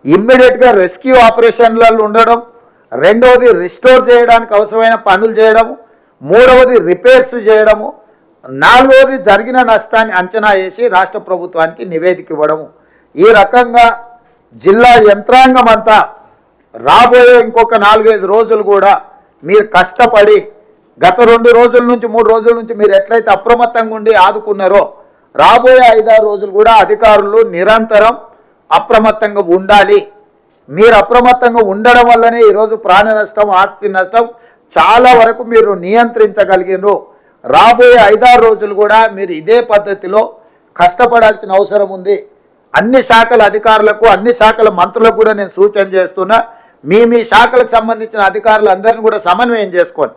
ఇమ్మీడియట్గా రెస్క్యూ ఆపరేషన్లలో ఉండడం, రెండవది రిస్టోర్ చేయడానికి అవసరమైన పనులు చేయడము, మూడవది రిపేర్స్ చేయడము, నాలుగవది జరిగిన నష్టాన్ని అంచనా వేసి రాష్ట్ర ప్రభుత్వానికి నివేదిక ఇవ్వడము. ఈ రకంగా జిల్లా యంత్రాంగం అంతా రాబోయే ఇంకొక 4-5 రోజులు కూడా మీరు కష్టపడి గత 2 రోజుల నుంచి 3 రోజుల నుంచి మీరు ఎట్లయితే అప్రమత్తంగా ఉండి ఆదుకున్నారో రాబోయే 5-6 రోజులు కూడా అధికారులు నిరంతరం అప్రమత్తంగా ఉండాలి. మీరు అప్రమత్తంగా ఉండడం వల్లనే ఈరోజు ప్రాణ నష్టం, ఆస్తి నష్టం చాలా వరకు మీరు నియంత్రించగలిగినారు. రాబోయే 5-6 రోజులు కూడా మీరు ఇదే పద్ధతిలో కష్టపడాల్సిన అవసరం ఉంది. అన్ని శాఖల అధికారులకు, అన్ని శాఖల మంత్రులకు కూడా నేను సూచన చేస్తున్నా, మీ శాఖలకు సంబంధించిన అధికారులందరినీ కూడా సమన్వయం చేసుకోండి.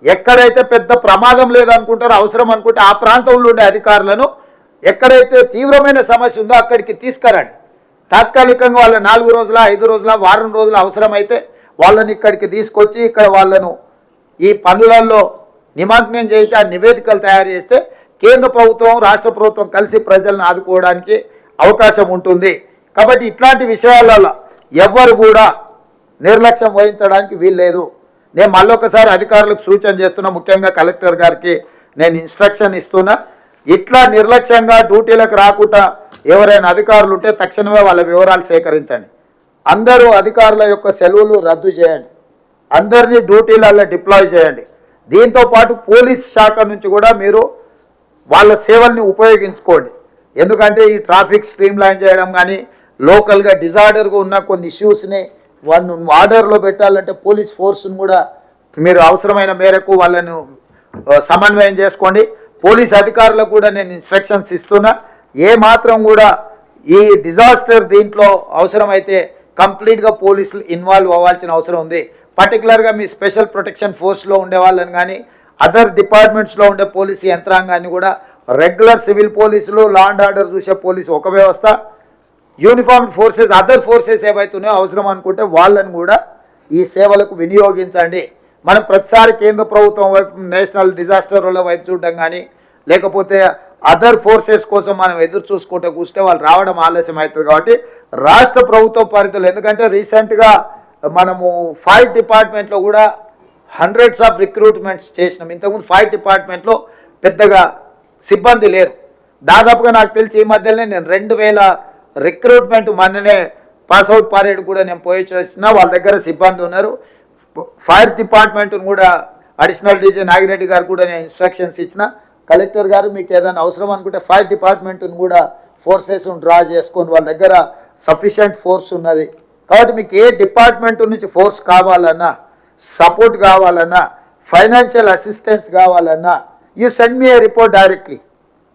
ఎక్కడైతే పెద్ద ప్రమాదం లేదనుకుంటారో, అవసరం అనుకుంటే ఆ ప్రాంతంలో ఉండే అధికారులను ఎక్కడైతే తీవ్రమైన సమస్య ఉందో అక్కడికి తీసుకురండి. తాత్కాలికంగా వాళ్ళ 4 రోజుల 5 రోజుల వారం రోజుల అవసరమైతే వాళ్ళని ఇక్కడికి తీసుకొచ్చి ఇక్కడ వాళ్ళను ఈ పనులలో నిమగ్నం చేసి ఆ నివేదికలు తయారు చేస్తే కేంద్ర ప్రభుత్వం రాష్ట్ర ప్రభుత్వం కలిసి ప్రజలను ఆదుకోవడానికి అవకాశం ఉంటుంది. కాబట్టి ఇట్లాంటి విషయాలలో ఎవ్వరు కూడా నిర్లక్ష్యం వహించడానికి వీల్లేదు. నేను మళ్ళొకసారి అధికారులకు సూచన చేస్తున్నా, ముఖ్యంగా కలెక్టర్ గారికి నేను ఇన్స్ట్రక్షన్ ఇస్తున్నా, ఇట్లా నిర్లక్ష్యంగా డ్యూటీలకు రాకుండా ఎవరైనా అధికారులు ఉంటే తక్షణమే వాళ్ళ వివరాలు సేకరించండి. అందరూ అధికారుల యొక్క సెలవులు రద్దు చేయండి. అందరినీ డ్యూటీలలో డిప్లాయ్ చేయండి. దీంతోపాటు పోలీస్ శాఖ నుంచి కూడా మీరు వాళ్ళ సేవల్ని ఉపయోగించుకోండి. ఎందుకంటే ఈ ట్రాఫిక్ స్ట్రీమ్ లైన్ చేయడం కానీ, లోకల్గా డిజార్డర్గా ఉన్న కొన్ని ఇష్యూస్ని వాళ్ళను ఆర్డర్లో పెట్టాలంటే పోలీస్ ఫోర్స్ను కూడా మీరు అవసరమైన మేరకు వాళ్ళను సమన్వయం చేసుకోండి. పోలీస్ అధికారులకు కూడా నేను ఇన్స్ట్రక్షన్స్ ఇస్తున్నా, ఏ మాత్రం కూడా ఈ డిజాస్టర్ దీంట్లో అవసరమైతే కంప్లీట్గా పోలీసులు ఇన్వాల్వ్ అవ్వాల్సిన అవసరం ఉంది. పర్టికులర్గా మీ స్పెషల్ ప్రొటెక్షన్ ఫోర్స్లో ఉండే వాళ్ళని కానీ, అదర్ డిపార్ట్మెంట్స్లో ఉండే పోలీసు యంత్రాంగాన్ని కూడా, రెగ్యులర్ సివిల్ పోలీసులు, లా అండ్ ఆర్డర్ చూసే పోలీసు ఒక వ్యవస్థ, యూనిఫార్మ్ ఫోర్సెస్ అదర్ ఫోర్సెస్ ఏవైతున్నాయో అవసరం అనుకుంటే వాళ్ళని కూడా ఈ సేవలకు వినియోగించండి. మనం ప్రతిసారి కేంద్ర ప్రభుత్వం వైపు, నేషనల్ డిజాస్టర్ వైపు చూడడం కానీ, లేకపోతే అదర్ ఫోర్సెస్ కోసం మనం ఎదురు చూసుకుంటూ కూర్చుంటే వాళ్ళు రావడం ఆలస్యం అవుతుంది. కాబట్టి రాష్ట్ర ప్రభుత్వ పరిధిలో, ఎందుకంటే రీసెంట్గా మనము ఫైర్ డిపార్ట్మెంట్లో కూడా హండ్రెడ్స్ ఆఫ్ రిక్రూట్మెంట్స్ చేసినాం. ఇంతకుముందు ఫైర్ డిపార్ట్మెంట్లో పెద్దగా సిబ్బంది లేరు. దాదాపుగా నాకు తెలిసి ఈ మధ్యలోనే నేను 2000 రిక్రూట్మెంట్ మొన్ననే పాస్ అవుట్ పరేడ్ కూడా నేను పోయి చేసిన, వాళ్ళ దగ్గర సిబ్బంది ఉన్నారు. ఫైర్ డిపార్ట్మెంట్ను కూడా అడిషనల్ డీజీ నాగిరెడ్డి గారు కూడా నేను ఇన్స్ట్రక్షన్స్ ఇచ్చిన, కలెక్టర్ గారు మీకు ఏదైనా అవసరం అనుకుంటే ఫైర్ డిపార్ట్మెంట్ను కూడా ఫోర్సెస్ను డ్రా చేసుకొని వాళ్ళ దగ్గర సఫిషియంట్ ఫోర్స్ ఉన్నది. కాబట్టి మీకు ఏ డిపార్ట్మెంట్ నుంచి ఫోర్స్ కావాలన్నా, సపోర్ట్ కావాలన్నా, ఫైనాన్షియల్ అసిస్టెన్స్ కావాలన్నా, you send me A report directly.